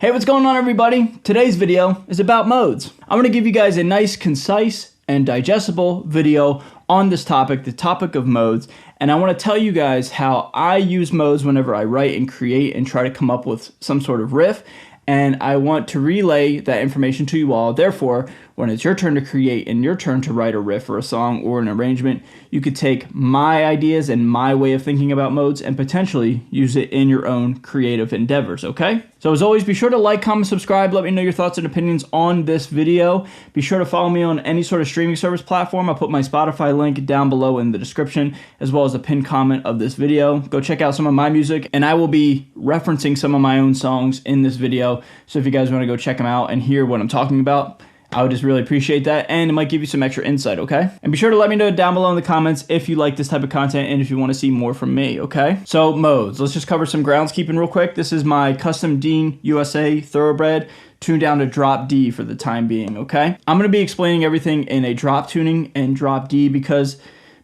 Hey, what's going on everybody? Today's video is about modes. I'm going to give you guys a nice, concise, and digestible video on this topic, the topic of modes, and I want to tell you guys how I use modes whenever I write and create and try to come up with some sort of riff, and I want to relay that information to you all. Therefore, when it's your turn to create and your turn to write a riff or a song or an arrangement, you could take my ideas and my way of thinking about modes and potentially use it in your own creative endeavors, okay? So as always, be sure to like, comment, subscribe, let me know your thoughts and opinions on this video. Be sure to follow me on any sort of streaming service platform. I'll put my Spotify link down below in the description, as well as a pinned comment of this video. Go check out some of my music, and I will be referencing some of my own songs in this video. So if you guys want to go check them out and hear what I'm talking about, I would just really appreciate that, and it might give you some extra insight, okay? And be sure to let me know down below in the comments if you like this type of content and if you want to see more from me, okay? So, modes. Let's just cover some groundskeeping real quick. This is my custom Dean USA Thoroughbred, tuned down to drop D for the time being, okay? I'm going to be explaining everything in a drop tuning and drop D because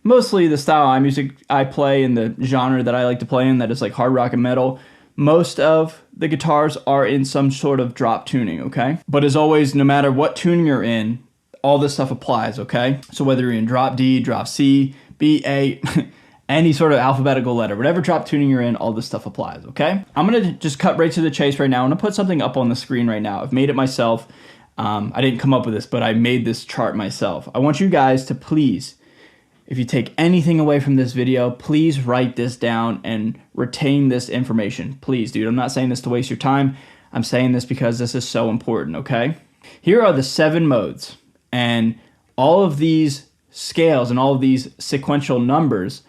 mostly the style of music I play and the genre that I like to play in, that is like hard rock and metal, most of the guitars are in some sort of drop tuning, okay? But as always, no matter what tuning you're in, all this stuff applies, okay? So whether you're in drop D, drop C, B, A, any sort of alphabetical letter, whatever drop tuning you're in, all this stuff applies, okay? I'm gonna just cut right to the chase right now. I'm gonna put something up on the screen right now. I've made it myself. I didn't come up with this, but I made this chart myself. I want you guys to please, if you take anything away from this video, please write this down and retain this information. Please, dude. I'm not saying this to waste your time. I'm saying this because this is so important, okay? Here are the 7 modes, and all of these scales and all of these sequential numbers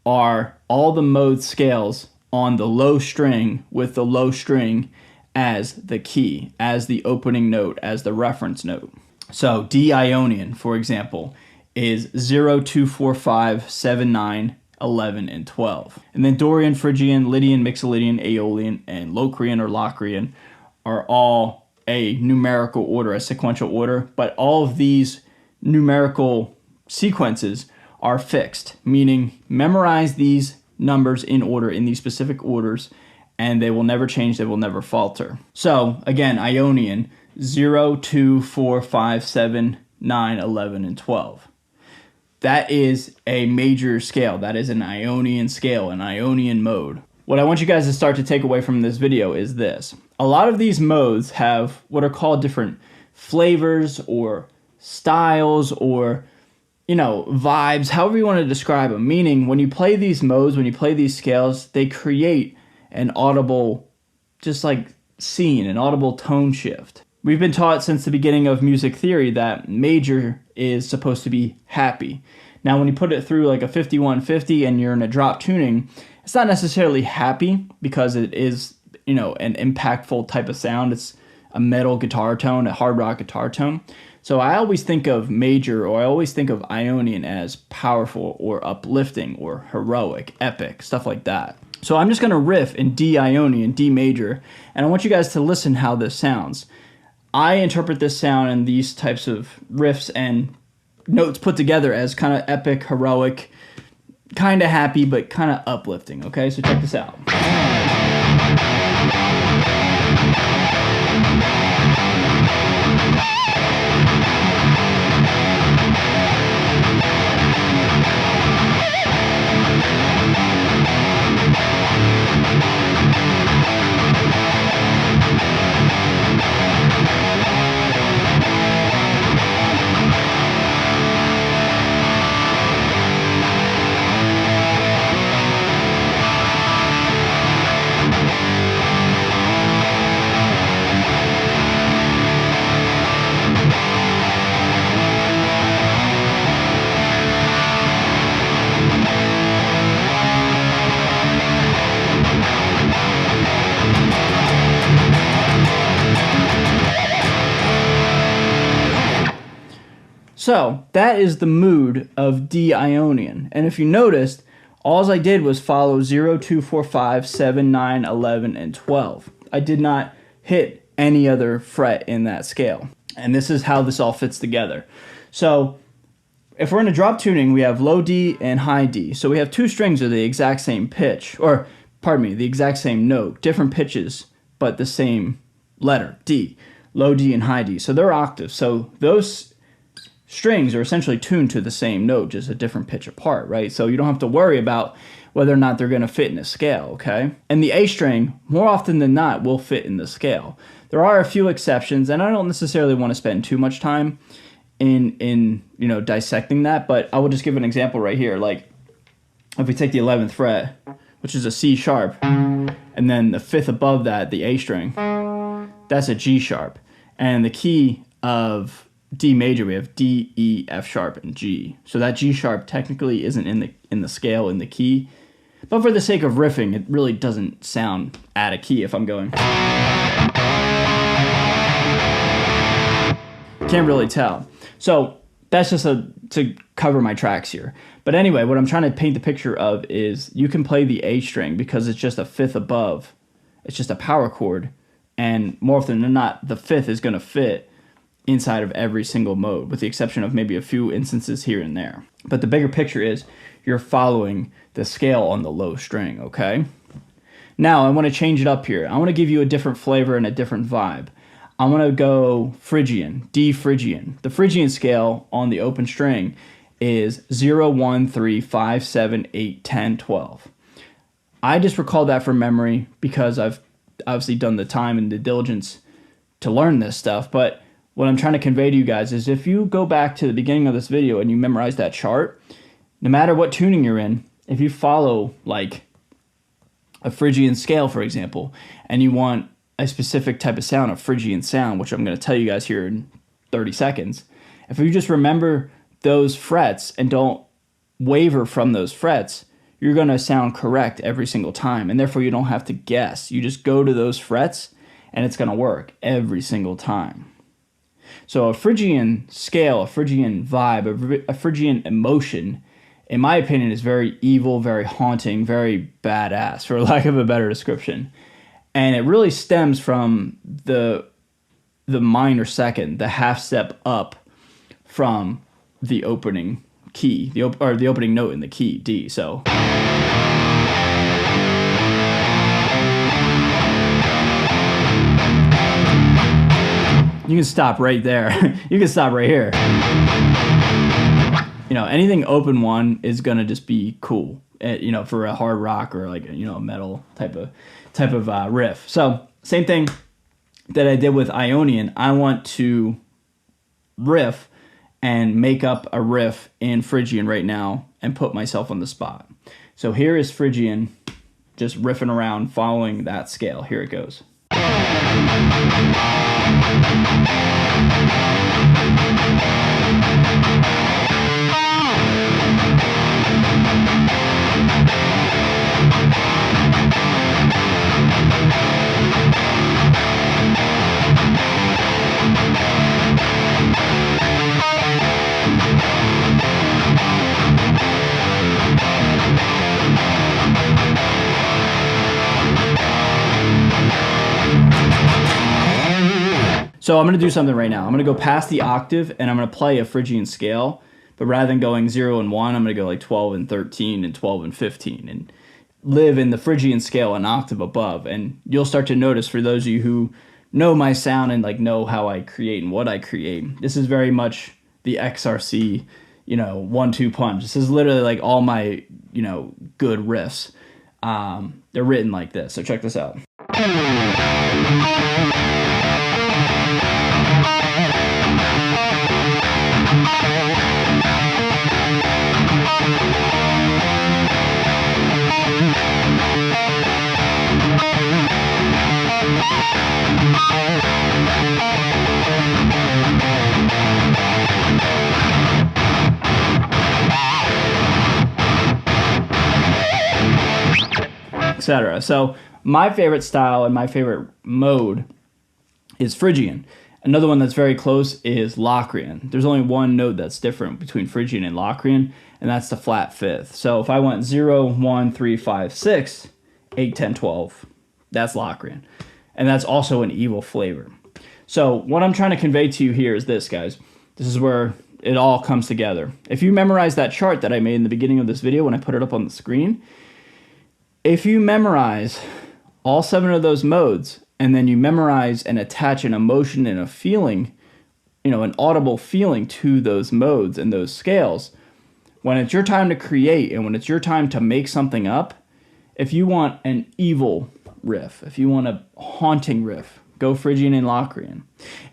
are all the mode scales on the low string, with the low string as the key, as the opening note, as the reference note. So D Ionian, for example, is 0, 2, 4, 5, 7, 9, 11, and 12. And then Dorian, Phrygian, Lydian, Mixolydian, Aeolian, and Locrian or Locrian are all a numerical order, a sequential order, but all of these numerical sequences are fixed, meaning memorize these numbers in order, in these specific orders, and they will never change, they will never falter. So again, Ionian, 0, 2, 4, 5, 7, 9, 11, and 12. That is a major scale. That is an Ionian scale, an Ionian mode. What I want you guys to start to take away from this video is this. A lot of these modes have what are called different flavors or styles or, you know, vibes, however you want to describe them. Meaning, when you play these modes, when you play these scales, they create an audible, just like scene, an audible tone shift. We've been taught since the beginning of music theory that major is supposed to be happy. Now, when you put it through like a 5150 and you're in a drop tuning, it's not necessarily happy because it is, you know, an impactful type of sound. It's a metal guitar tone, a hard rock guitar tone. So I always think of major, or I always think of Ionian as powerful or uplifting or heroic, epic, stuff like that. So I'm just going to riff in D Ionian, D major, and I want you guys to listen how this sounds. I interpret this sound and these types of riffs and notes put together as kind of epic, heroic, kind of happy, but kind of uplifting, okay? So check this out. So that is the mood of D Ionian. And if you noticed, all I did was follow 0, 2, 4, 5, 7, 9, 11, and 12. I did not hit any other fret in that scale. And this is how this all fits together. So if we're in a drop tuning, we have low D and high D. So we have two strings of the exact same pitch, or pardon me, the exact same note, different pitches, but the same letter, D, low D and high D. So they're octaves. So those strings are essentially tuned to the same note, just a different pitch apart, right? So you don't have to worry about whether or not they're going to fit in a scale, okay? And the A string, more often than not, will fit in the scale. There are a few exceptions, and I don't necessarily want to spend too much time in dissecting that, but I will just give an example right here. Like, if we take the 11th fret, which is a C sharp, and then the 5th above that, the A string, that's a G sharp. And the key of D major, we have D, E, F sharp, and G. So that G sharp technically isn't in the scale, in the key. But for the sake of riffing, it really doesn't sound out of key if I'm going. Can't really tell. So that's just to cover my tracks here. But anyway, what I'm trying to paint the picture of is you can play the A string because it's just a 5th above. It's just a power chord. And more often than not, the 5th is going to fit inside of every single mode, with the exception of maybe a few instances here and there. But the bigger picture is you're following the scale on the low string, okay? Now, I want to change it up here. I want to give you a different flavor and a different vibe. I want to go Phrygian, D Phrygian. The Phrygian scale on the open string is 0, 1, 3, 5, 7, 8, 10, 12. I just recall that from memory because I've obviously done the time and the diligence to learn this stuff, but what I'm trying to convey to you guys is if you go back to the beginning of this video and you memorize that chart, no matter what tuning you're in, if you follow like a Phrygian scale, for example, and you want a specific type of sound, a Phrygian sound, which I'm going to tell you guys here in 30 seconds, if you just remember those frets and don't waver from those frets, you're going to sound correct every single time, and therefore you don't have to guess. You just go to those frets and it's going to work every single time. So a Phrygian scale, a Phrygian vibe, a Phrygian emotion, in my opinion, is very evil, very haunting, very badass, for lack of a better description. And it really stems from the minor second, the half step up from the opening key, the opening note in the key, D. So you can stop right there. You can stop right here. Anything open one is gonna just be cool. For a hard rock or like a metal type of riff. So same thing that I did with Ionian. I want to riff and make up a riff in Phrygian right now and put myself on the spot. So here is Phrygian, just riffing around, following that scale. Here it goes. So I'm going to do something right now. I'm going to go past the octave and I'm going to play a Phrygian scale, but rather than going 0 and 1, I'm going to go like 12 and 13 and 12 and 15 and live in the Phrygian scale an octave above. And you'll start to notice, for those of you who know my sound and like know how I create and what I create, this is very much the XRC, 1-2 punch. This is literally like all my, good riffs. They're written like this. So check this out. Etc. So my favorite style and my favorite mode is Phrygian. Another one that's very close is Locrian. There's only one note that's different between Phrygian and Locrian, and that's the flat fifth. So if I went 0, 1, 3, 5, 6, 8, 10, 12, that's Locrian. And that's also an evil flavor. So what I'm trying to convey to you here is this, guys. This is where it all comes together. If you memorize that chart that I made in the beginning of this video when I put it up on the screen, if you memorize all 7 of those modes and then you memorize and attach an emotion and a feeling, an audible feeling to those modes and those scales, when it's your time to create and when it's your time to make something up, if you want an evil riff, if you want a haunting riff, go Phrygian and Locrian.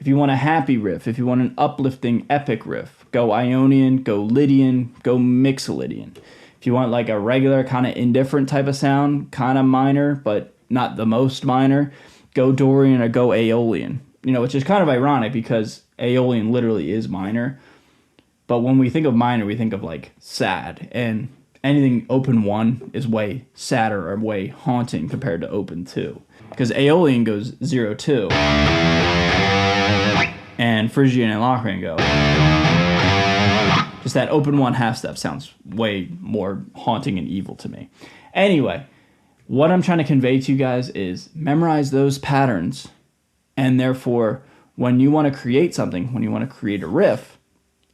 If you want a happy riff, if you want an uplifting epic riff, go Ionian, go Lydian, go Mixolydian. If you want like a regular kind of indifferent type of sound, kind of minor, but not the most minor, go Dorian or go Aeolian. Which is kind of ironic because Aeolian literally is minor. But when we think of minor, we think of like sad, and anything open 1 is way sadder or way haunting compared to open 2. Because Aeolian goes 0-2, and Phrygian and Locrian go. Just that open 1 half step sounds way more haunting and evil to me. Anyway, what I'm trying to convey to you guys is memorize those patterns, and therefore, when you want to create something, when you want to create a riff,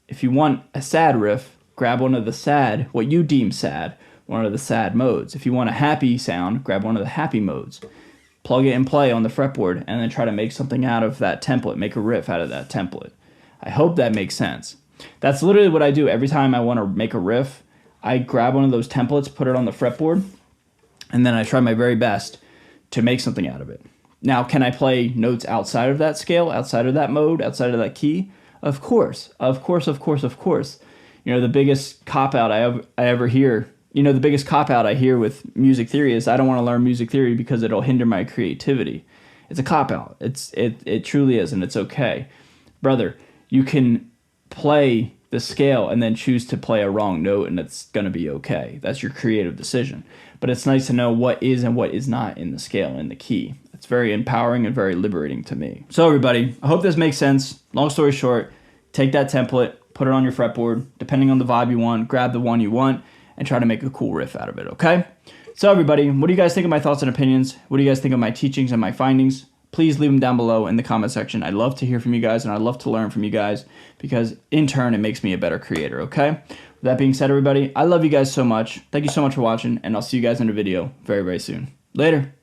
if you want a sad riff, grab one of the sad, what you deem sad, one of the sad modes. If you want a happy sound, grab one of the happy modes. Plug it and play on the fretboard, and then try to make something out of that template, make a riff out of that template. I hope that makes sense. That's literally what I do every time I want to make a riff. I grab one of those templates, put it on the fretboard, and then I try my very best to make something out of it. Now, can I play notes outside of that scale, outside of that mode, outside of that key? Of course. The biggest cop-out I ever hear, the biggest cop-out I hear with music theory is I don't want to learn music theory because it'll hinder my creativity. It's a cop-out. It truly is, and it's okay. Brother, you can play the scale and then choose to play a wrong note, and it's going to be okay. That's your creative decision. But it's nice to know what is and what is not in the scale and the key. It's very empowering and very liberating to me. So everybody, I hope this makes sense. Long story short, take that template, put it on your fretboard, depending on the vibe you want, grab the one you want, and try to make a cool riff out of it, okay? So everybody, what do you guys think of my thoughts and opinions? What do you guys think of my teachings and my findings? Please leave them down below in the comment section. I'd love to hear from you guys, and I'd love to learn from you guys, because in turn, it makes me a better creator, okay? With that being said, everybody, I love you guys so much. Thank you so much for watching, and I'll see you guys in a video very, very soon. Later.